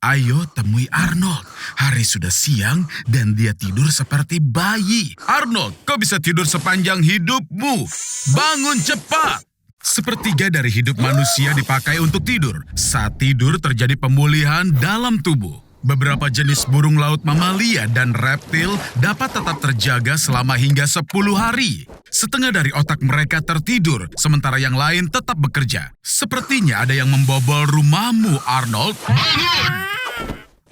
Ayo temui Arnold. Hari sudah siang dan dia tidur seperti bayi. Arnold, kau bisa tidur sepanjang hidupmu. Bangun cepat. Sepertiga dari hidup manusia dipakai untuk tidur. Saat tidur terjadi pemulihan dalam tubuh. Beberapa jenis burung laut mamalia dan reptil dapat tetap terjaga selama hingga 10 hari. Setengah dari otak mereka tertidur, sementara yang lain tetap bekerja. Sepertinya ada yang membobol rumahmu, Arnold. Bangun!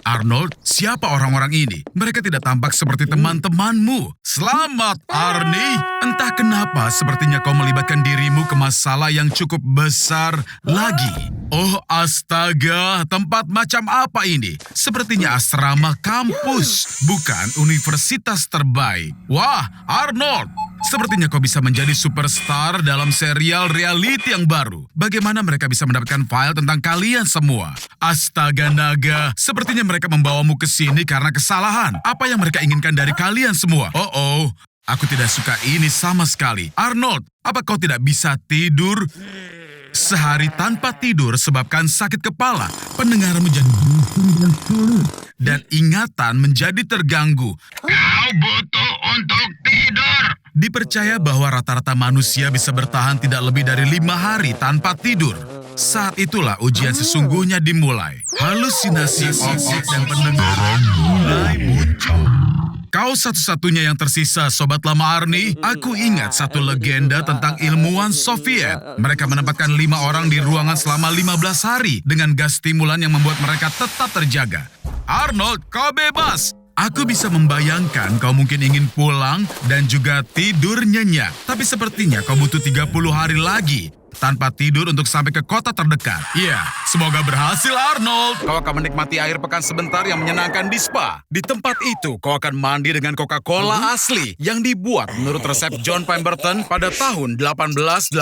Arnold, siapa orang-orang ini? Mereka tidak tampak seperti teman-temanmu. Selamat, Arnie. Entah kenapa sepertinya kau melibatkan dirimu ke masalah yang cukup besar lagi. Oh astaga, tempat macam apa ini? Sepertinya asrama kampus, bukan universitas terbaik. Wah, Arnold. Sepertinya kau bisa menjadi superstar dalam serial reality yang baru. Bagaimana mereka bisa mendapatkan file tentang kalian semua? Astaga naga, sepertinya mereka membawamu ke sini karena kesalahan. Apa yang mereka inginkan dari kalian semua? Oh, aku tidak suka ini sama sekali. Arnold, apa kau tidak bisa tidur? Sehari tanpa tidur sebabkan sakit kepala, pendengaran menjadi bising dan sulit, dan ingatan menjadi terganggu. Kau butuh untuk tidur. Dipercaya bahwa rata-rata manusia bisa bertahan tidak lebih dari 5 hari tanpa tidur. Saat itulah ujian sesungguhnya dimulai. Halusinasi otak dan pendengaran mulai muncul. Kau satu-satunya yang tersisa, Sobat Lama Arnie. Aku ingat satu legenda tentang ilmuwan Soviet. Mereka menempatkan 5 orang di ruangan selama 15 hari dengan gas stimulan yang membuat mereka tetap terjaga. Arnold, kau bebas! Aku bisa membayangkan kau mungkin ingin pulang dan juga tidur nyenyak. Tapi sepertinya kau butuh 30 hari lagi tanpa tidur untuk sampai ke kota terdekat. Iya, semoga berhasil Arnold. Kau akan menikmati akhir pekan sebentar yang menyenangkan di spa. Di tempat itu, kau akan mandi dengan Coca-Cola asli yang dibuat menurut resep John Pemberton pada tahun 1886.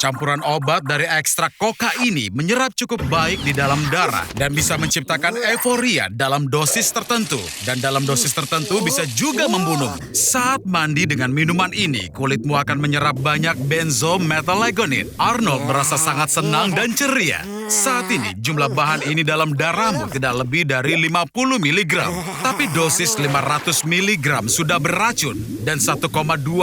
Campuran obat dari ekstrak coca ini menyerap cukup baik di dalam darah dan bisa menciptakan euforia dalam dosis tertentu. Dan dalam dosis tertentu bisa juga membunuh. Saat mandi dengan minuman ini, kulitmu akan menyerap banyak benzomethylgonin. Arnold merasa sangat senang dan ceria. Saat ini, jumlah bahan ini dalam darahmu tidak lebih dari 50 mg. Tapi dosis 500 mg sudah beracun dan 1,2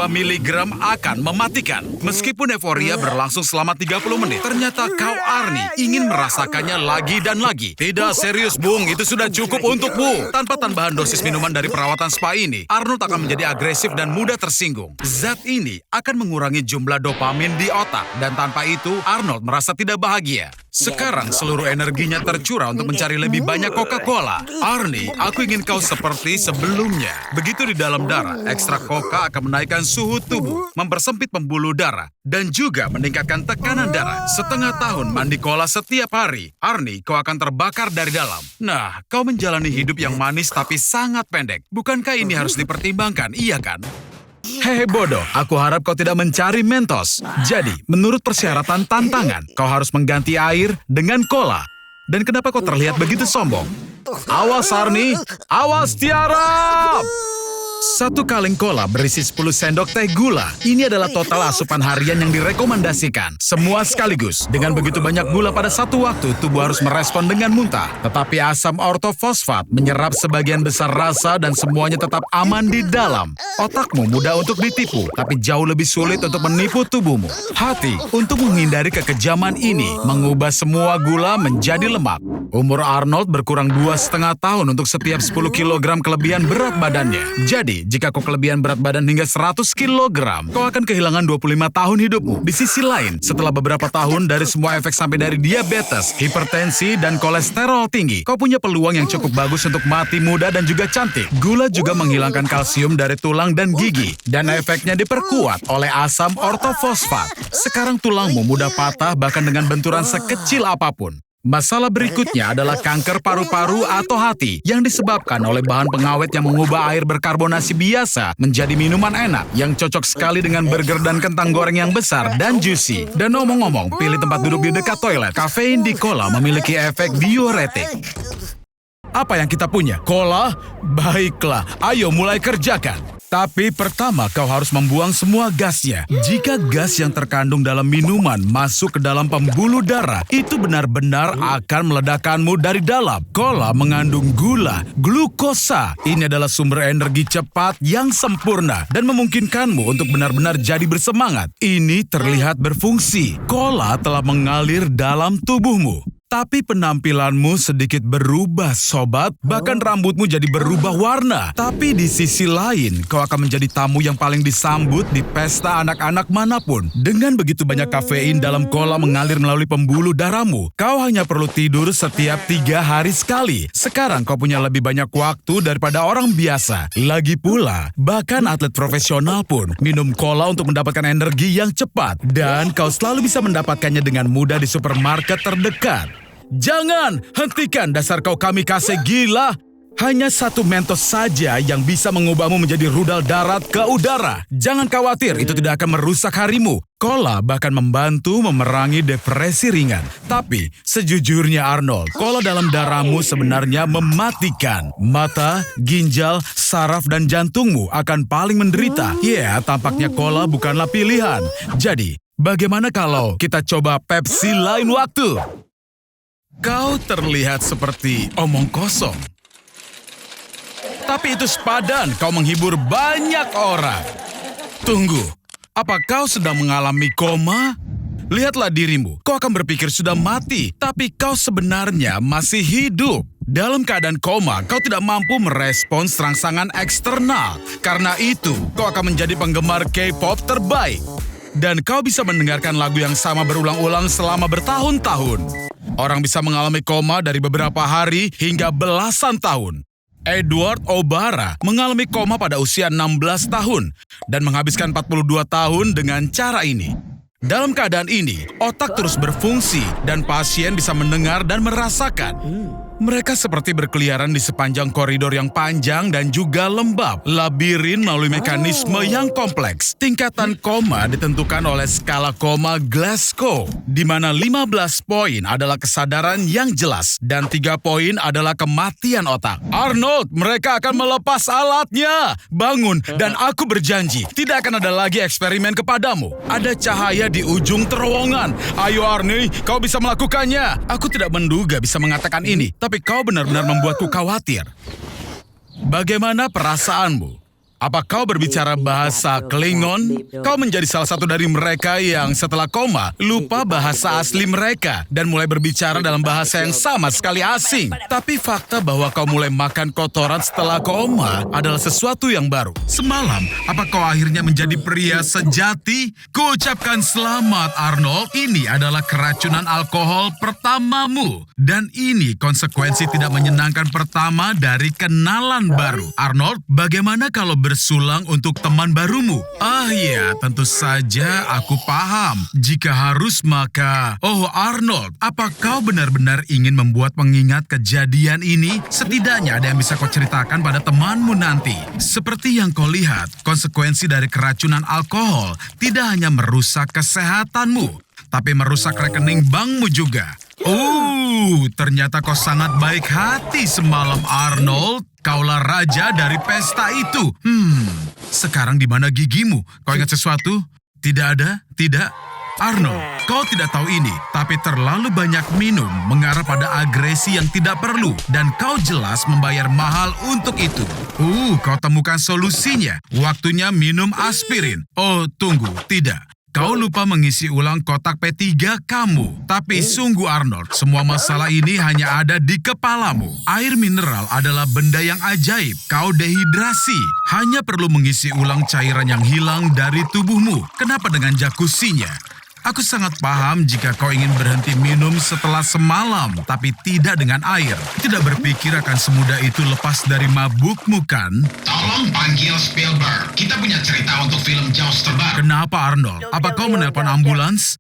mg akan mematikan. Meskipun euforia berlangsung selama 30 menit, ternyata kau Arnie ingin merasakannya lagi dan lagi. Tidak serius Bung, itu sudah cukup untukmu. Tanpa tambahan dosis minuman dari perawatan spa ini, Arnold akan menjadi agresif dan mudah tersinggung. Zat ini akan mengurangi jumlah dopamin di otak dan tanpa itu Arnold merasa tidak bahagia. Sekarang seluruh energinya tercurah untuk mencari lebih banyak Coca-Cola. Arnie, aku ingin kau seperti sebelumnya. Begitu di dalam darah, ekstrak coca akan menaikkan suhu tubuh, mempersempit pembuluh darah, dan juga meningkatkan tekanan darah. Setengah tahun mandi cola setiap hari, Arnie, kau akan terbakar dari dalam. Nah, kau menjalani hidup yang manis tapi sangat pendek. Bukankah ini harus dipertimbangkan, iya kan? Hehe bodoh, aku harap kau tidak mencari Mentos. Jadi, menurut persyaratan tantangan, kau harus mengganti air dengan cola. Dan kenapa kau terlihat begitu sombong? Awas Arnie, awas Tiara! 1 kaleng cola berisi 10 sendok teh gula. Ini adalah total asupan harian yang direkomendasikan. Semua sekaligus. Dengan begitu banyak gula pada satu waktu, tubuh harus merespon dengan muntah. Tetapi asam ortofosfat menyerap sebagian besar rasa dan semuanya tetap aman di dalam. Otakmu mudah untuk ditipu, tapi jauh lebih sulit untuk menipu tubuhmu. Hati, untuk menghindari kekejaman ini, mengubah semua gula menjadi lemak. Umur Arnold berkurang 2,5 tahun untuk setiap 10 kg kelebihan berat badannya. Jadi, jika kau kelebihan berat badan hingga 100 kg, kau akan kehilangan 25 tahun hidupmu. Di sisi lain, setelah beberapa tahun dari semua efek sampai dari diabetes, hipertensi, dan kolesterol tinggi, kau punya peluang yang cukup bagus untuk mati muda dan juga cantik. Gula juga menghilangkan kalsium dari tulang dan gigi, dan efeknya diperkuat oleh asam ortofosfat. Sekarang tulangmu mudah patah bahkan dengan benturan sekecil apapun. Masalah berikutnya adalah kanker paru-paru atau hati yang disebabkan oleh bahan pengawet yang mengubah air berkarbonasi biasa menjadi minuman enak yang cocok sekali dengan burger dan kentang goreng yang besar dan juicy. Dan ngomong-ngomong, pilih tempat duduk di dekat toilet. Kafein di cola memiliki efek diuretik. Apa yang kita punya? Cola? Baiklah, ayo mulai kerjakan. Tapi pertama kau harus membuang semua gasnya. Jika gas yang terkandung dalam minuman masuk ke dalam pembuluh darah, itu benar-benar akan meledakkanmu dari dalam. Cola mengandung gula, glukosa. Ini adalah sumber energi cepat yang sempurna dan memungkinkanmu untuk benar-benar jadi bersemangat. Ini terlihat berfungsi. Cola telah mengalir dalam tubuhmu. Tapi penampilanmu sedikit berubah, sobat. Bahkan rambutmu jadi berubah warna. Tapi di sisi lain, kau akan menjadi tamu yang paling disambut di pesta anak-anak manapun. Dengan begitu banyak kafein dalam cola mengalir melalui pembuluh darahmu, kau hanya perlu tidur setiap 3 hari sekali. Sekarang kau punya lebih banyak waktu daripada orang biasa. Lagi pula, bahkan atlet profesional pun minum cola untuk mendapatkan energi yang cepat. Dan kau selalu bisa mendapatkannya dengan mudah di supermarket terdekat. Jangan hentikan dasar kau kamikaze gila. Hanya satu Mentos saja yang bisa mengubahmu menjadi rudal darat ke udara. Jangan khawatir, itu tidak akan merusak harimu. Cola bahkan membantu memerangi depresi ringan. Tapi sejujurnya Arnold, cola dalam darahmu sebenarnya mematikan. Mata, ginjal, saraf dan jantungmu akan paling menderita. Ya, tampaknya cola bukanlah pilihan. Jadi, bagaimana kalau kita coba Pepsi lain waktu? Kau terlihat seperti omong kosong. Tapi itu sepadan, kau menghibur banyak orang. Tunggu, apa kau sedang mengalami koma? Lihatlah dirimu, kau akan berpikir sudah mati, tapi kau sebenarnya masih hidup. Dalam keadaan koma, kau tidak mampu merespons rangsangan eksternal. Karena itu, kau akan menjadi penggemar K-pop terbaik. Dan kau bisa mendengarkan lagu yang sama berulang-ulang selama bertahun-tahun. Orang bisa mengalami koma dari beberapa hari hingga belasan tahun. Edward Obara mengalami koma pada usia 16 tahun dan menghabiskan 42 tahun dengan cara ini. Dalam keadaan ini, otak terus berfungsi dan pasien bisa mendengar dan merasakan. Mereka seperti berkeliaran di sepanjang koridor yang panjang dan juga lembab. Labirin melalui mekanisme yang kompleks. Tingkatan koma ditentukan oleh skala koma Glasgow, di mana 15 poin adalah kesadaran yang jelas dan 3 poin adalah kematian otak. Arnold, mereka akan melepas alatnya. Bangun, dan aku berjanji, tidak akan ada lagi eksperimen kepadamu. Ada cahaya di ujung terowongan. Ayo Arnie, kau bisa melakukannya. Aku tidak menduga bisa mengatakan ini, tapi kau benar-benar membuatku khawatir. Bagaimana perasaanmu? Apa kau berbicara bahasa Klingon? Kau menjadi salah satu dari mereka yang setelah koma lupa bahasa asli mereka dan mulai berbicara dalam bahasa yang sama sekali asing. Tapi fakta bahwa kau mulai makan kotoran setelah koma adalah sesuatu yang baru. Semalam, apa kau akhirnya menjadi pria sejati? Kuucapkan selamat Arnold, ini adalah keracunan alkohol pertamamu. Dan ini konsekuensi tidak menyenangkan pertama dari kenalan baru. Arnold, bagaimana kalau bersulang untuk teman barumu? Ah ya, tentu saja aku paham. Jika harus maka... Oh Arnold, apa kau benar-benar ingin membuat pengingat kejadian ini? Setidaknya ada yang bisa kau ceritakan pada temanmu nanti. Seperti yang kau lihat, konsekuensi dari keracunan alkohol tidak hanya merusak kesehatanmu, tapi merusak rekening bankmu juga. Ternyata kau sangat baik hati semalam Arnold. Kaulah raja dari pesta itu. Sekarang di mana gigimu? Kau ingat sesuatu? Tidak ada? Tidak? Arnold, kau tidak tahu ini, tapi terlalu banyak minum mengarah pada agresi yang tidak perlu, dan kau jelas membayar mahal untuk itu. Kau temukan solusinya. Waktunya minum aspirin. Oh, tunggu, tidak. Kau lupa mengisi ulang kotak P3 kamu. Tapi sungguh Arnold, semua masalah ini hanya ada di kepalamu. Air mineral adalah benda yang ajaib. Kau dehidrasi. Hanya perlu mengisi ulang cairan yang hilang dari tubuhmu. Kenapa dengan jacuzzinya? Aku sangat paham jika kau ingin berhenti minum setelah semalam, tapi tidak dengan air. Tidak berpikir akan semudah itu lepas dari mabukmu, kan? Tolong panggil Spielberg. Kita punya cerita untuk film Jaws terbaru. Kenapa, Arnold? Apa kau menelpon ambulans?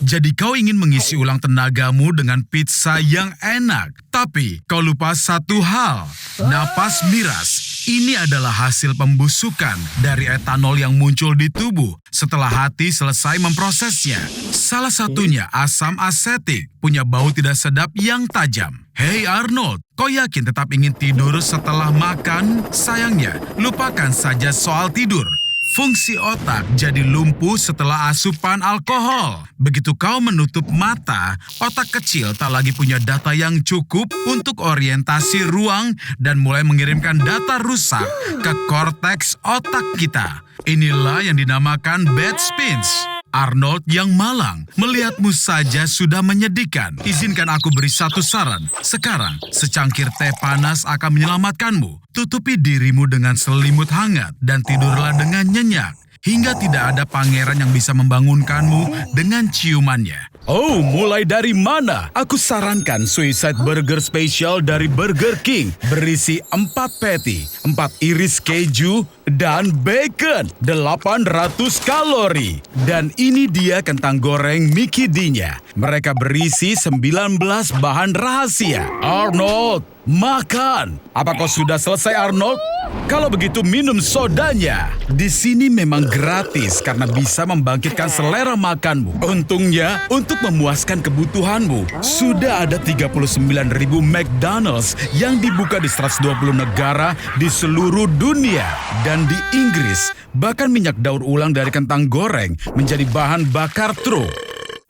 Jadi kau ingin mengisi ulang tenagamu dengan pizza yang enak. Tapi kau lupa satu hal. Napas miras. Ini adalah hasil pembusukan dari etanol yang muncul di tubuh setelah hati selesai memprosesnya. Salah satunya asam asetik, punya bau tidak sedap yang tajam. Hei Arnold, kau yakin tetap ingin tidur setelah makan? Sayangnya, lupakan saja soal tidur. Fungsi otak jadi lumpuh setelah asupan alkohol. Begitu kau menutup mata, otak kecil tak lagi punya data yang cukup untuk orientasi ruang dan mulai mengirimkan data rusak ke korteks otak kita. Inilah yang dinamakan bad spins. Arnold yang malang, melihatmu saja sudah menyedihkan. Izinkan aku beri satu saran. Sekarang, secangkir teh panas akan menyelamatkanmu. Tutupi dirimu dengan selimut hangat dan tidurlah dengan nyenyak. Hingga tidak ada pangeran yang bisa membangunkanmu dengan ciumannya. Oh, mulai dari mana? Aku sarankan Suicide Burger Special dari Burger King. Berisi 4 patty, 4 iris keju, dan bacon. 800 kalori. Dan ini dia kentang goreng Mickey D-nya. Mereka berisi 19 bahan rahasia. Arnold, makan! Apa kau sudah selesai, Arnold? Kalau begitu minum sodanya. Di sini memang gratis karena bisa membangkitkan selera makanmu. Untungnya, untuk memuaskan kebutuhanmu, sudah ada 39.000 McDonald's yang dibuka di 120 negara di seluruh dunia. Dan di Inggris, bahkan minyak daur ulang dari kentang goreng menjadi bahan bakar truk.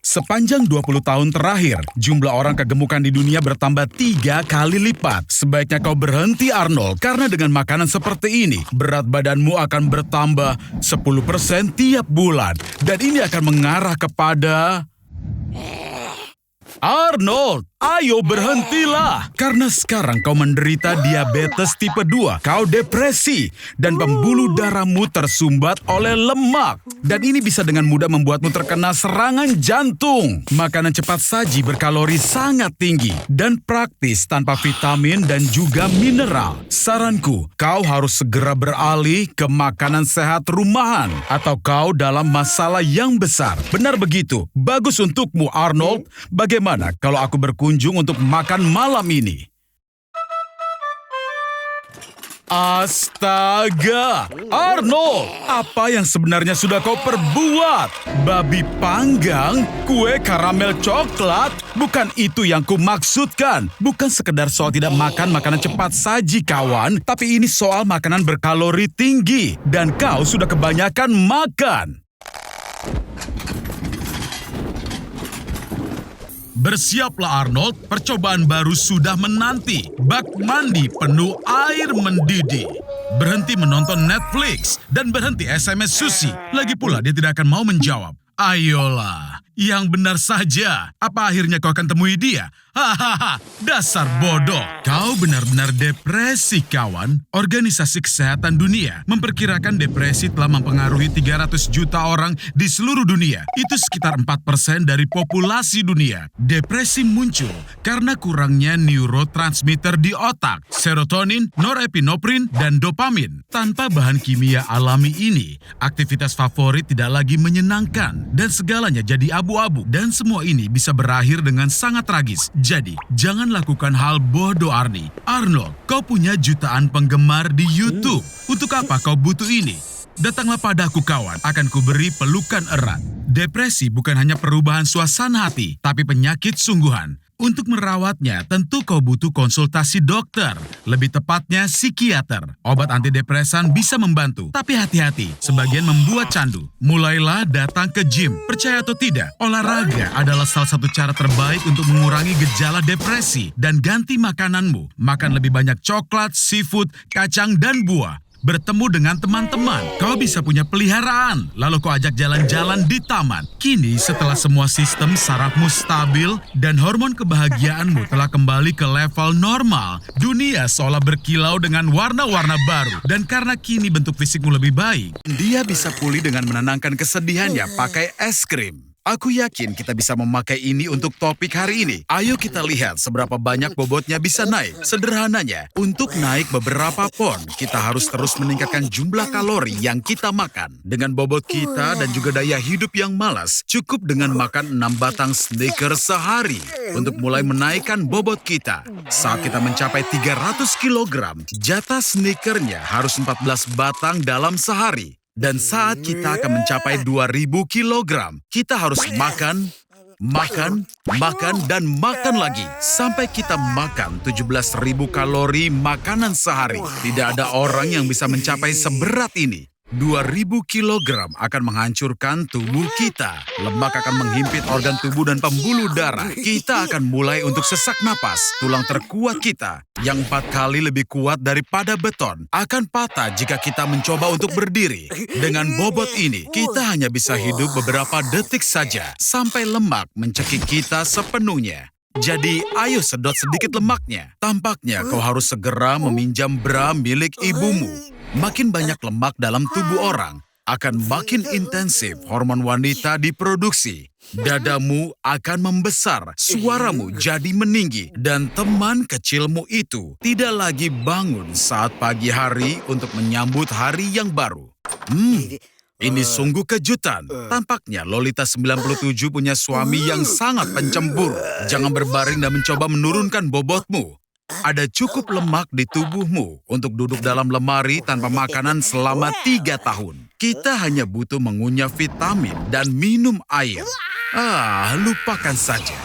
Sepanjang 20 tahun terakhir, jumlah orang kegemukan di dunia bertambah 3 kali lipat. Sebaiknya kau berhenti, Arnold, karena dengan makanan seperti ini, berat badanmu akan bertambah 10% tiap bulan. Dan ini akan mengarah kepada... Arnold, ayo berhentilah. Karena sekarang kau menderita diabetes tipe 2, kau depresi, dan pembuluh darahmu tersumbat oleh lemak. Dan ini bisa dengan mudah membuatmu terkena serangan jantung. Makanan cepat saji berkalori sangat tinggi dan praktis tanpa vitamin dan juga mineral. Saranku, kau harus segera beralih ke makanan sehat rumahan atau kau dalam masalah yang besar. Benar begitu, bagus untukmu, Arnold. Bagaimana kalau aku berkunjung untuk makan malam ini? Astaga! Arnold, apa yang sebenarnya sudah kau perbuat? Babi panggang? Kue karamel coklat? Bukan itu yang kumaksudkan. Bukan sekedar soal tidak makan makanan cepat saji, kawan. Tapi ini soal makanan berkalori tinggi. Dan kau sudah kebanyakan makan. Bersiaplah Arnold, percobaan baru sudah menanti. Bak mandi penuh air mendidih. Berhenti menonton Netflix dan berhenti SMS Susi. Lagi pula dia tidak akan mau menjawab. Ayolah, yang benar saja. Apa akhirnya kau akan temui dia? Hahaha, dasar bodoh. Kau benar-benar depresi, kawan. Organisasi Kesehatan Dunia memperkirakan depresi telah mempengaruhi 300 juta orang di seluruh dunia. Itu sekitar 4% dari populasi dunia. Depresi muncul karena kurangnya neurotransmitter di otak, serotonin, norepinefrin, dan dopamin. Tanpa bahan kimia alami ini, aktivitas favorit tidak lagi menyenangkan dan segalanya jadi abu-abu. Dan semua ini bisa berakhir dengan sangat tragis. Jadi, jangan lakukan hal bodoh, Arnie. Arnold, kau punya jutaan penggemar di YouTube. Untuk apa kau butuh ini? Datanglah padaku, kawan. Akan kuberi pelukan erat. Depresi bukan hanya perubahan suasana hati, tapi penyakit sungguhan. Untuk merawatnya, tentu kau butuh konsultasi dokter. Lebih tepatnya, psikiater. Obat antidepresan bisa membantu. Tapi hati-hati, sebagian membuat candu. Mulailah datang ke gym. Percaya atau tidak, olahraga adalah salah satu cara terbaik untuk mengurangi gejala depresi. Dan ganti makananmu. Makan lebih banyak coklat, seafood, kacang, dan buah. Bertemu dengan teman-teman, kau bisa punya peliharaan, lalu kau ajak jalan-jalan di taman. Kini setelah semua sistem sarafmu stabil dan hormon kebahagiaanmu telah kembali ke level normal, dunia seolah berkilau dengan warna-warna baru. Dan karena kini bentuk fisikmu lebih baik, dia bisa pulih dengan menenangkan kesedihannya pakai es krim. Aku yakin kita bisa memakai ini untuk topik hari ini. Ayo kita lihat seberapa banyak bobotnya bisa naik. Sederhananya, untuk naik beberapa pon, kita harus terus meningkatkan jumlah kalori yang kita makan. Dengan bobot kita dan juga daya hidup yang malas, cukup dengan makan 6 batang Snickers sehari untuk mulai menaikkan bobot kita. Saat kita mencapai 300 kg, jatah Snickernya harus 14 batang dalam sehari. Dan saat kita akan mencapai 2000 kg, kita harus makan Makan, makan, dan makan lagi. Sampai kita makan 17.000 kalori makanan sehari. Tidak ada orang yang bisa mencapai seberat ini. 2.000 kilogram akan menghancurkan tubuh kita. Lemak akan menghimpit organ tubuh dan pembuluh darah. Kita akan mulai untuk sesak napas. Tulang terkuat kita, yang 4 kali lebih kuat daripada beton, akan patah jika kita mencoba untuk berdiri. Dengan bobot ini, kita hanya bisa hidup beberapa detik saja, sampai lemak mencekik kita sepenuhnya. Jadi, ayo sedot sedikit lemaknya. Tampaknya kau harus segera meminjam bra milik ibumu. Makin banyak lemak dalam tubuh orang, akan makin intensif hormon wanita diproduksi. Dadamu akan membesar, suaramu jadi meninggi, dan teman kecilmu itu tidak lagi bangun saat pagi hari untuk menyambut hari yang baru. Ini sungguh kejutan. Tampaknya Lolita 97 punya suami yang sangat pencemburu. Jangan berbaring dan mencoba menurunkan bobotmu. Ada cukup lemak di tubuhmu untuk duduk dalam lemari tanpa makanan selama 3 tahun. Kita hanya butuh mengunyah vitamin dan minum air. Lupakan saja.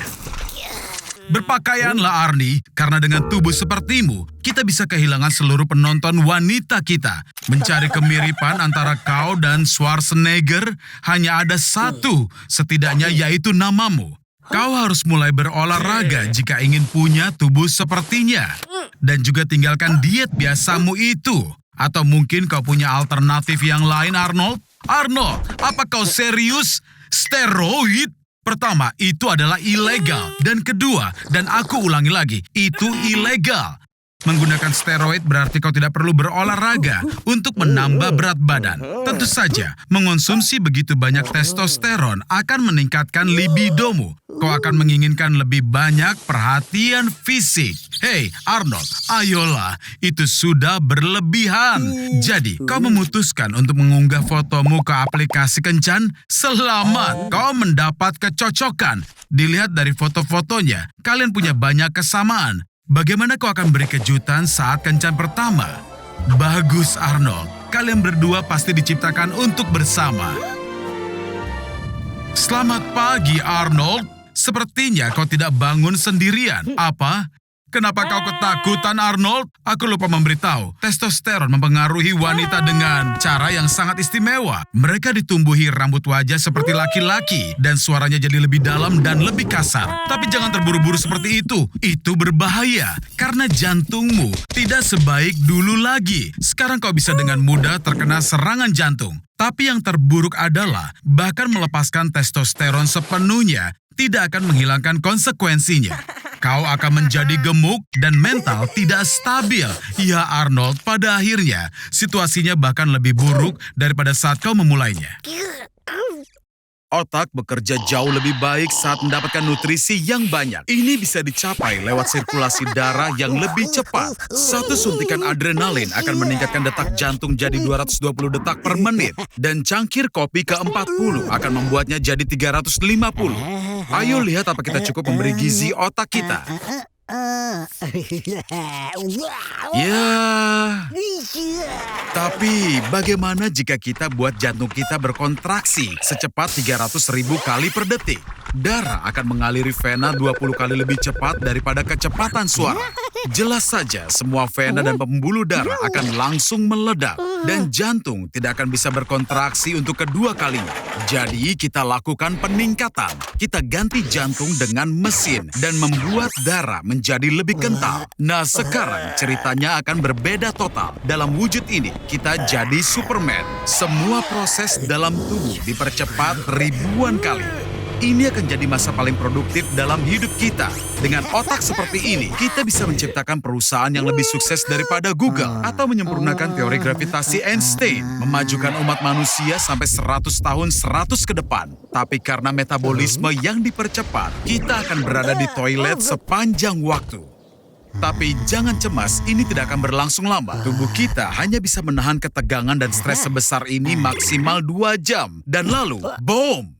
Berpakaianlah Arnie, karena dengan tubuh sepertimu, kita bisa kehilangan seluruh penonton wanita kita. Mencari kemiripan antara kau dan Schwarzenegger hanya ada satu, setidaknya yaitu namamu. Kau harus mulai berolahraga jika ingin punya tubuh sepertinya. Dan juga tinggalkan diet biasamu itu. Atau mungkin kau punya alternatif yang lain, Arnold? Arnold, apa kau serius? Steroid? Pertama, itu adalah ilegal. Dan kedua, dan aku ulangi lagi, itu ilegal. Menggunakan steroid berarti kau tidak perlu berolahraga untuk menambah berat badan. Tentu saja, mengonsumsi begitu banyak testosteron akan meningkatkan libidomu. Kau akan menginginkan lebih banyak perhatian fisik. Hei, Arnold, ayolah, itu sudah berlebihan. Jadi, kau memutuskan untuk mengunggah fotomu ke aplikasi kencan? Selamat, kau mendapat kecocokan. Dilihat dari foto-fotonya, kalian punya banyak kesamaan. Bagaimana kau akan beri kejutan saat kencan pertama? Bagus, Arnold. Kalian berdua pasti diciptakan untuk bersama. Selamat pagi, Arnold. Sepertinya kau tidak bangun sendirian. Apa? Kenapa kau ketakutan, Arnold? Aku lupa memberitahu, testosteron mempengaruhi wanita dengan cara yang sangat istimewa. Mereka ditumbuhi rambut wajah seperti laki-laki, dan suaranya jadi lebih dalam dan lebih kasar. Tapi jangan terburu-buru seperti itu. Itu berbahaya, karena jantungmu tidak sebaik dulu lagi. Sekarang kau bisa dengan mudah terkena serangan jantung. Tapi yang terburuk adalah, bahkan melepaskan testosteron sepenuhnya tidak akan menghilangkan konsekuensinya. Kau akan menjadi gemuk dan mental tidak stabil. Ya Arnold, pada akhirnya situasinya bahkan lebih buruk daripada saat kau memulainya. Otak bekerja jauh lebih baik saat mendapatkan nutrisi yang banyak. Ini bisa dicapai lewat sirkulasi darah yang lebih cepat. Satu suntikan adrenalin akan meningkatkan detak jantung jadi 220 detak per menit. Dan cangkir kopi ke-40 akan membuatnya jadi 350. Ayo lihat apa kita cukup memberi gizi otak kita. Ya, tapi bagaimana jika kita buat jantung kita berkontraksi secepat 300.000 kali per detik? Darah akan mengaliri vena 20 kali lebih cepat daripada kecepatan suara. Jelas saja semua vena dan pembuluh darah akan langsung meledak dan jantung tidak akan bisa berkontraksi untuk kedua kalinya. Jadi kita lakukan peningkatan. Kita ganti jantung dengan mesin dan membuat darah menjadi lebih kental. Nah, sekarang ceritanya akan berbeda total. Dalam wujud ini, kita jadi Superman. Semua proses dalam tubuh dipercepat ribuan kali. Ini akan jadi masa paling produktif dalam hidup kita. Dengan otak seperti ini, kita bisa menciptakan perusahaan yang lebih sukses daripada Google atau menyempurnakan teori gravitasi Einstein, memajukan umat manusia sampai 100 tahun 100 ke depan. Tapi karena metabolisme yang dipercepat, kita akan berada di toilet sepanjang waktu. Tapi jangan cemas, ini tidak akan berlangsung lama. Tubuh kita hanya bisa menahan ketegangan dan stres sebesar ini maksimal 2 jam. Dan lalu, boom!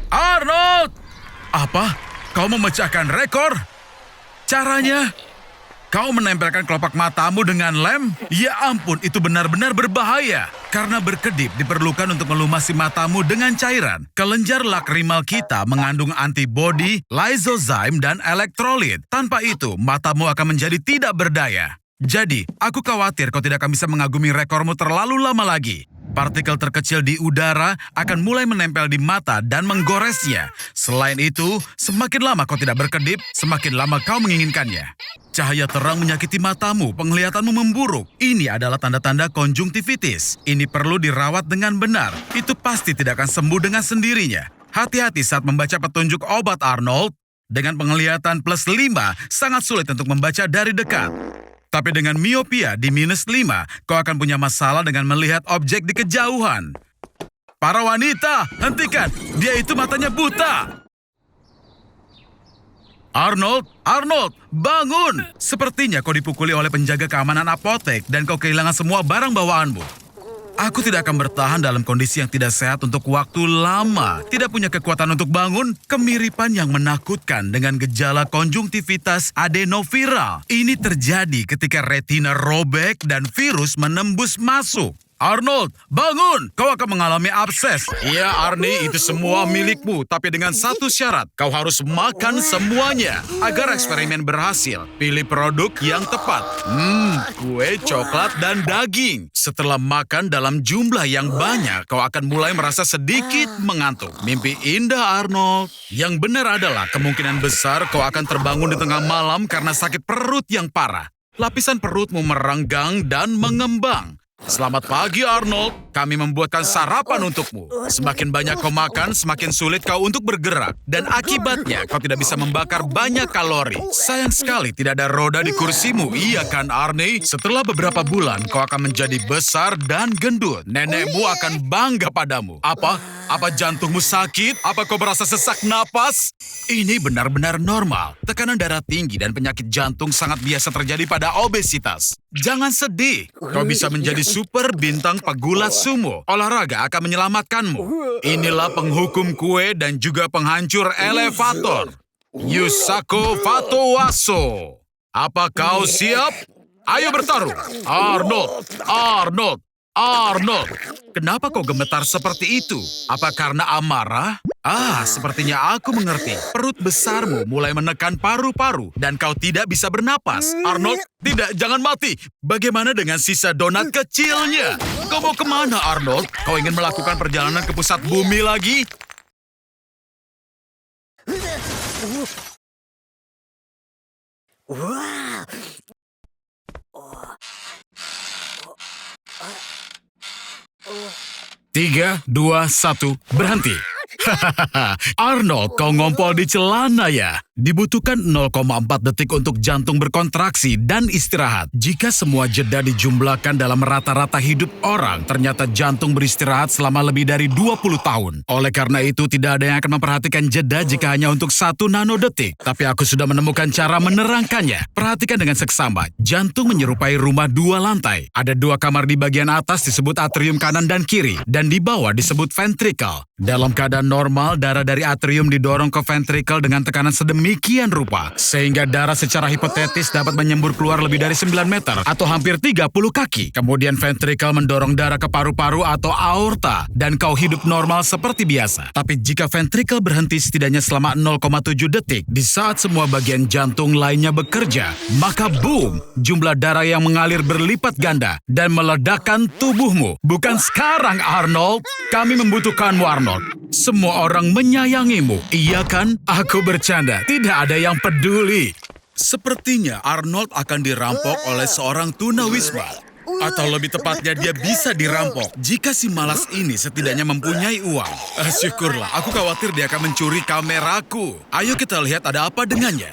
Arnold! Apa? Kau memecahkan rekor? Caranya? Kau menempelkan kelopak matamu dengan lem? Ya ampun, itu benar-benar berbahaya. Karena berkedip diperlukan untuk melumasi matamu dengan cairan. Kelenjar lakrimal kita mengandung antibodi, lysozyme, dan elektrolit. Tanpa itu, matamu akan menjadi tidak berdaya. Jadi, aku khawatir kau tidak akan bisa mengagumi rekormu terlalu lama lagi. Partikel terkecil di udara akan mulai menempel di mata dan menggoresnya. Selain itu, semakin lama kau tidak berkedip, semakin lama kau menginginkannya. Cahaya terang menyakiti matamu, penglihatanmu memburuk. Ini adalah tanda-tanda konjungtivitis. Ini perlu dirawat dengan benar. Itu pasti tidak akan sembuh dengan sendirinya. Hati-hati saat membaca petunjuk obat Arnold. Dengan penglihatan plus 5, sangat sulit untuk membaca dari dekat. Tapi dengan miopia di -5, kau akan punya masalah dengan melihat objek di kejauhan. Para wanita, hentikan! Dia itu matanya buta! Arnold, bangun! Sepertinya kau dipukuli oleh penjaga keamanan apotek dan kau kehilangan semua barang bawaanmu. Aku tidak akan bertahan dalam kondisi yang tidak sehat untuk waktu lama. Tidak punya kekuatan untuk bangun, kemiripan yang menakutkan dengan gejala konjungtivitas adenoviral. Ini terjadi ketika retina robek dan virus menembus masuk. Arnold, bangun! Kau akan mengalami abses. Iya, Arnie, itu semua milikmu. Tapi dengan satu syarat, kau harus makan semuanya. Agar eksperimen berhasil, pilih produk yang tepat. Kue, coklat, dan daging. Setelah makan dalam jumlah yang banyak, kau akan mulai merasa sedikit mengantuk. Mimpi indah, Arnold. Yang benar adalah kemungkinan besar kau akan terbangun di tengah malam karena sakit perut yang parah. Lapisan perutmu merenggang dan mengembang. Selamat pagi, Arnold. Kami membuatkan sarapan untukmu. Semakin banyak kau makan, semakin sulit kau untuk bergerak. Dan akibatnya, kau tidak bisa membakar banyak kalori. Sayang sekali tidak ada roda di kursimu, iya kan, Arnie? Setelah beberapa bulan, kau akan menjadi besar dan gendut. Nenekmu akan bangga padamu. Apa jantungmu sakit? Apa kau merasa sesak napas? Ini benar-benar normal. Tekanan darah tinggi dan penyakit jantung sangat biasa terjadi pada obesitas. Jangan sedih. Kau bisa menjadi super bintang pegulat sumo. Olahraga akan menyelamatkanmu. Inilah penghukum kue dan juga penghancur elevator. Yusako Fatowaso. Apa kau siap? Ayo bertarung. Arnold. Kenapa kau gemetar seperti itu? Apa karena amarah? Sepertinya aku mengerti. Perut besarmu mulai menekan paru-paru dan kau tidak bisa bernapas. Arnold, tidak, jangan mati. Bagaimana dengan sisa donat kecilnya? Kau mau kemana, Arnold? Kau ingin melakukan perjalanan ke pusat bumi lagi? Tiga, dua, satu, berhenti. Arnold, kau ngompol di celana ya? Dibutuhkan 0,4 detik untuk jantung berkontraksi dan istirahat. Jika semua jeda dijumlahkan dalam rata-rata hidup orang, ternyata jantung beristirahat selama lebih dari 20 tahun. Oleh karena itu, tidak ada yang akan memperhatikan jeda jika hanya untuk 1 nanodetik. Tapi aku sudah menemukan cara menerangkannya. Perhatikan dengan seksama. Jantung menyerupai rumah 2 lantai. Ada 2 kamar di bagian atas disebut atrium kanan dan kiri, dan di bawah disebut ventricle. Dalam keadaan normal, darah dari atrium didorong ke ventricle dengan tekanan sedemikian rupa, sehingga darah secara hipotetis dapat menyembur keluar lebih dari 9 meter atau hampir 30 kaki. Kemudian ventricle mendorong darah ke paru-paru atau aorta, dan kau hidup normal seperti biasa. Tapi jika ventricle berhenti setidaknya selama 0,7 detik, di saat semua bagian jantung lainnya bekerja, maka boom, jumlah darah yang mengalir berlipat ganda dan meledakkan tubuhmu. Bukan sekarang, Arnold. Kami membutuhkanmu, Arnold. Semua orang menyayangimu, iya kan? Aku bercanda, tidak ada yang peduli. Sepertinya Arnold akan dirampok oleh seorang tunawisma. Atau lebih tepatnya dia bisa dirampok jika si malas ini setidaknya mempunyai uang. Syukurlah, aku khawatir dia akan mencuri kameraku. Ayo kita lihat ada apa dengannya.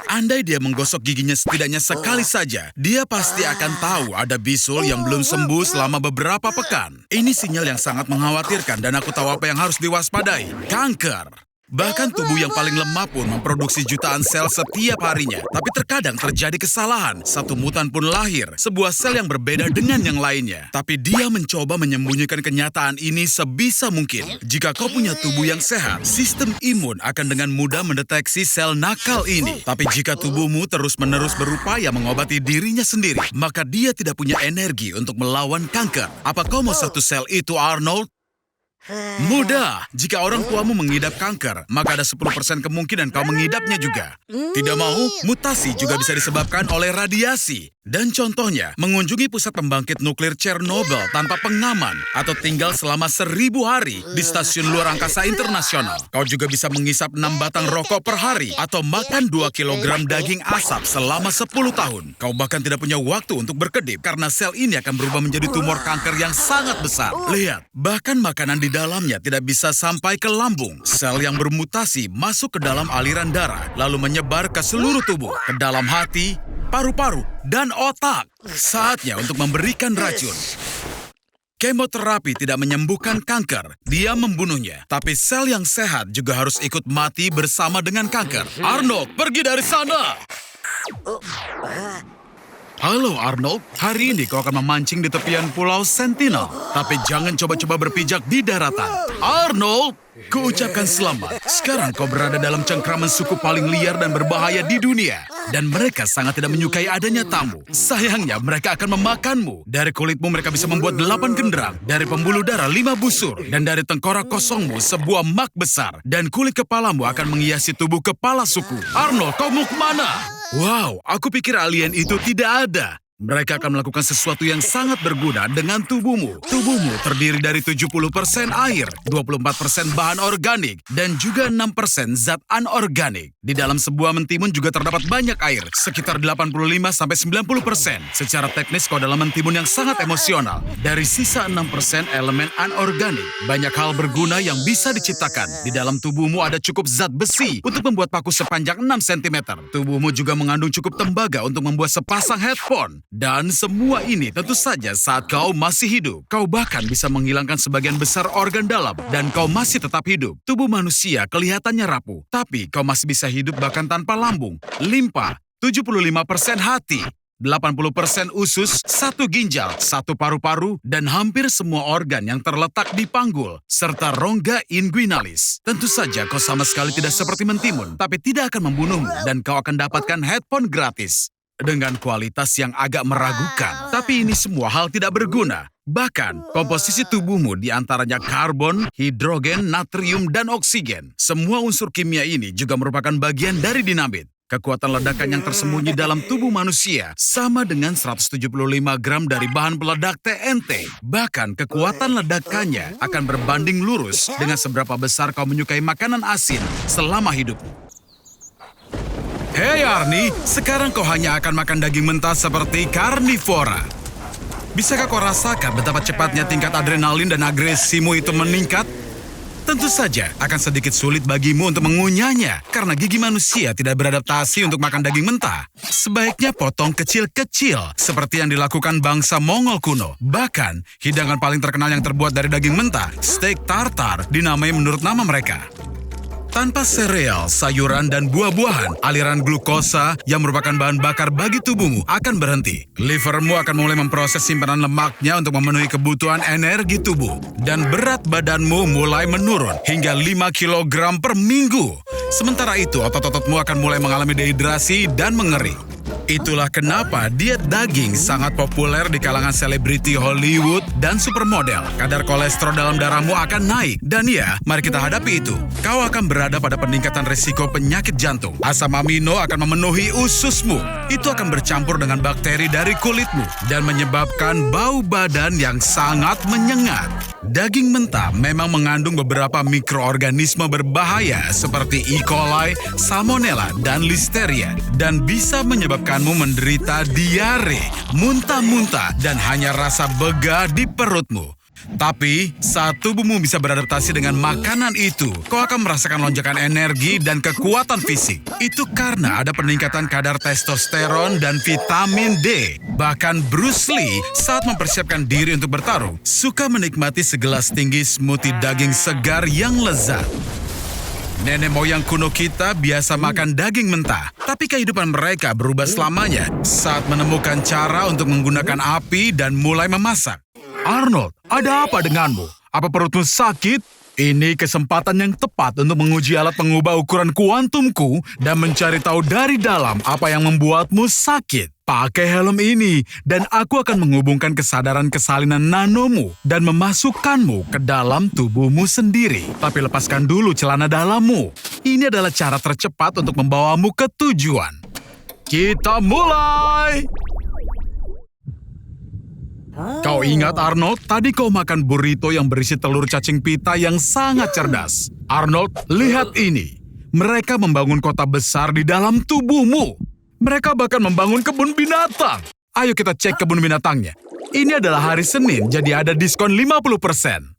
Andai dia menggosok giginya setidaknya sekali saja, dia pasti akan tahu ada bisul yang belum sembuh selama beberapa pekan. Ini sinyal yang sangat mengkhawatirkan dan aku tahu apa yang harus diwaspadai. Kanker. Bahkan tubuh yang paling lemah pun memproduksi jutaan sel setiap harinya. Tapi terkadang terjadi kesalahan. Satu mutan pun lahir, sebuah sel yang berbeda dengan yang lainnya. Tapi dia mencoba menyembunyikan kenyataan ini sebisa mungkin. Jika kau punya tubuh yang sehat, sistem imun akan dengan mudah mendeteksi sel nakal ini. Tapi jika tubuhmu terus-menerus berupaya mengobati dirinya sendiri, maka dia tidak punya energi untuk melawan kanker. Apa kau mau satu sel itu, Arnold? Mudah. Jika orang tuamu mengidap kanker, maka ada 10% kemungkinan kau mengidapnya juga. Tidak mau, mutasi juga bisa disebabkan oleh radiasi. Dan contohnya, mengunjungi pusat pembangkit nuklir Chernobyl tanpa pengaman atau tinggal selama 1000 hari di stasiun luar angkasa internasional. Kau juga bisa mengisap 6 batang rokok per hari atau makan 2 kilogram daging asap selama 10 tahun. Kau bahkan tidak punya waktu untuk berkedip karena sel ini akan berubah menjadi tumor kanker yang sangat besar. Lihat, bahkan makanan di dalamnya tidak bisa sampai ke lambung. Sel yang bermutasi masuk ke dalam aliran darah, lalu menyebar ke seluruh tubuh, ke dalam hati, paru-paru, dan otak. Saatnya untuk memberikan racun. Kemoterapi tidak menyembuhkan kanker, dia membunuhnya. Tapi sel yang sehat juga harus ikut mati bersama dengan kanker. Arnold, pergi dari sana! Halo Arnold, hari ini kau akan memancing di tepian pulau Sentinel. Tapi jangan coba-coba berpijak di daratan. Arnold, kuucapkan selamat. Sekarang kau berada dalam cengkraman suku paling liar dan berbahaya di dunia. Dan mereka sangat tidak menyukai adanya tamu. Sayangnya mereka akan memakanmu. Dari kulitmu mereka bisa membuat 8 genderang. Dari pembuluh darah 5 busur. Dan dari tengkorak kosongmu sebuah mak besar. Dan kulit kepalamu akan menghiasi tubuh kepala suku. Arnold, kau mau kemana? Wow, aku pikir alien itu tidak ada. Mereka akan melakukan sesuatu yang sangat berguna dengan tubuhmu. Tubuhmu terdiri dari 70% air, 24% bahan organik, dan juga 6% zat anorganik. Di dalam sebuah mentimun juga terdapat banyak air, sekitar 85-90%. Secara teknis kau dalam mentimun yang sangat emosional. Dari sisa 6% elemen anorganik, banyak hal berguna yang bisa diciptakan. Di dalam tubuhmu ada cukup zat besi untuk membuat paku sepanjang 6 cm. Tubuhmu juga mengandung cukup tembaga untuk membuat sepasang headphone. Dan semua ini tentu saja saat kau masih hidup. Kau bahkan bisa menghilangkan sebagian besar organ dalam dan kau masih tetap hidup. Tubuh manusia kelihatannya rapuh, tapi kau masih bisa hidup bahkan tanpa lambung, limpa, 75% hati, 80% usus, 1 ginjal, 1 paru-paru, dan hampir semua organ yang terletak di panggul, serta rongga inguinalis. Tentu saja kau sama sekali tidak seperti mentimun, tapi tidak akan membunuhmu dan kau akan dapatkan headphone gratis. Dengan kualitas yang agak meragukan. Tapi ini semua hal tidak berguna. Bahkan, komposisi tubuhmu di antaranya karbon, hidrogen, natrium, dan oksigen. Semua unsur kimia ini juga merupakan bagian dari dinamit. Kekuatan ledakan yang tersembunyi dalam tubuh manusia sama dengan 175 gram dari bahan peledak TNT. Bahkan, kekuatan ledakannya akan berbanding lurus dengan seberapa besar kau menyukai makanan asin selama hidupmu. Hei Arnie, sekarang kau hanya akan makan daging mentah seperti karnivora. Bisakah kau rasakan betapa cepatnya tingkat adrenalin dan agresimu itu meningkat? Tentu saja akan sedikit sulit bagimu untuk mengunyahnya karena gigi manusia tidak beradaptasi untuk makan daging mentah. Sebaiknya potong kecil-kecil seperti yang dilakukan bangsa Mongol kuno. Bahkan, hidangan paling terkenal yang terbuat dari daging mentah, steak tartar, dinamai menurut nama mereka. Tanpa sereal, sayuran, dan buah-buahan, aliran glukosa yang merupakan bahan bakar bagi tubuhmu akan berhenti. Livermu akan mulai memproses simpanan lemaknya untuk memenuhi kebutuhan energi tubuh. Dan berat badanmu mulai menurun hingga 5 kg per minggu. Sementara itu, otot-ototmu akan mulai mengalami dehidrasi dan mengering. Itulah kenapa diet daging sangat populer di kalangan selebriti Hollywood dan supermodel. Kadar kolesterol dalam darahmu akan naik. Dan ya, mari kita hadapi itu. Kau akan berada pada peningkatan risiko penyakit jantung. Asam amino akan memenuhi ususmu. Itu akan bercampur dengan bakteri dari kulitmu dan menyebabkan bau badan yang sangat menyengat. Daging mentah memang mengandung beberapa mikroorganisme berbahaya seperti E. coli, Salmonella, dan Listeria. Dan bisa menyebabkanmu menderita diare, muntah-muntah, dan hanya rasa bega di perutmu. Tapi, saat tubuhmu bisa beradaptasi dengan makanan itu, kau akan merasakan lonjakan energi dan kekuatan fisik. Itu karena ada peningkatan kadar testosteron dan vitamin D. Bahkan Bruce Lee saat mempersiapkan diri untuk bertarung, suka menikmati segelas tinggi smoothie daging segar yang lezat. Nenek moyang kuno kita biasa makan daging mentah, tapi kehidupan mereka berubah selamanya saat menemukan cara untuk menggunakan api dan mulai memasak. Arnold, ada apa denganmu? Apa perutmu sakit? Ini kesempatan yang tepat untuk menguji alat pengubah ukuran kuantumku dan mencari tahu dari dalam apa yang membuatmu sakit. Pakai helm ini, dan aku akan menghubungkan kesadaran kesalinan nanomu dan memasukkanmu ke dalam tubuhmu sendiri. Tapi lepaskan dulu celana dalammu. Ini adalah cara tercepat untuk membawamu ke tujuan. Kita mulai! Kau ingat Arnold, tadi kau makan burrito yang berisi telur cacing pita yang sangat cerdas. Arnold, lihat ini. Mereka membangun kota besar di dalam tubuhmu. Mereka bahkan membangun kebun binatang. Ayo kita cek kebun binatangnya. Ini adalah hari Senin, jadi ada diskon 50%.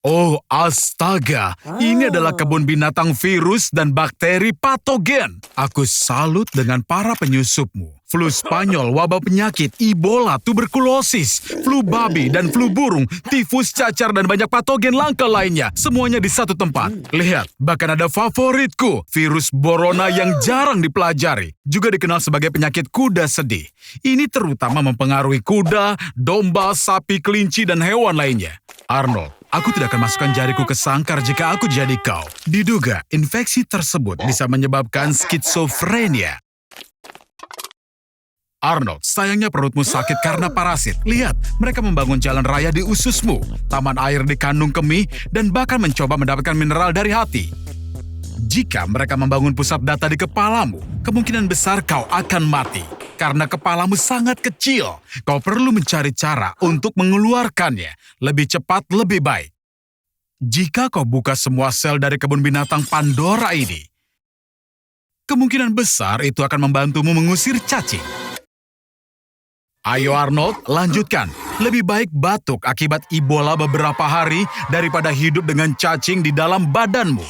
Oh, astaga. Ini adalah kebun binatang virus dan bakteri patogen. Aku salut dengan para penyusupmu. Flu Spanyol, wabah penyakit, Ebola, tuberkulosis, flu babi, dan flu burung, tifus, cacar, dan banyak patogen langka lainnya. Semuanya di satu tempat. Lihat, bahkan ada favoritku, virus Borona yang jarang dipelajari. Juga dikenal sebagai penyakit kuda sedih. Ini terutama mempengaruhi kuda, domba, sapi, kelinci, dan hewan lainnya. Arnold, aku tidak akan masukkan jariku ke sangkar jika aku jadi kau. Diduga, infeksi tersebut bisa menyebabkan skizofrenia. Arnold, sayangnya perutmu sakit karena parasit. Lihat, mereka membangun jalan raya di ususmu, taman air di kandung kemih, dan bahkan mencoba mendapatkan mineral dari hati. Jika mereka membangun pusat data di kepalamu, kemungkinan besar kau akan mati. Karena kepalamu sangat kecil, kau perlu mencari cara untuk mengeluarkannya. Lebih cepat, lebih baik. Jika kau buka semua sel dari kebun binatang Pandora ini, kemungkinan besar itu akan membantumu mengusir cacing. Ayo Arnold, lanjutkan. Lebih baik batuk akibat Ebola beberapa hari daripada hidup dengan cacing di dalam badanmu.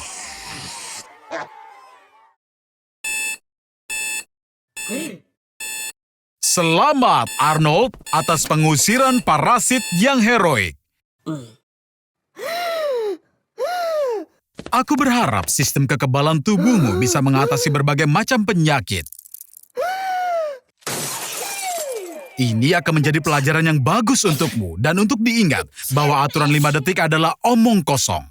Selamat Arnold atas pengusiran parasit yang heroik. Aku berharap sistem kekebalan tubuhmu bisa mengatasi berbagai macam penyakit. Ini akan menjadi pelajaran yang bagus untukmu dan untuk diingat bahwa aturan 5 detik adalah omong kosong.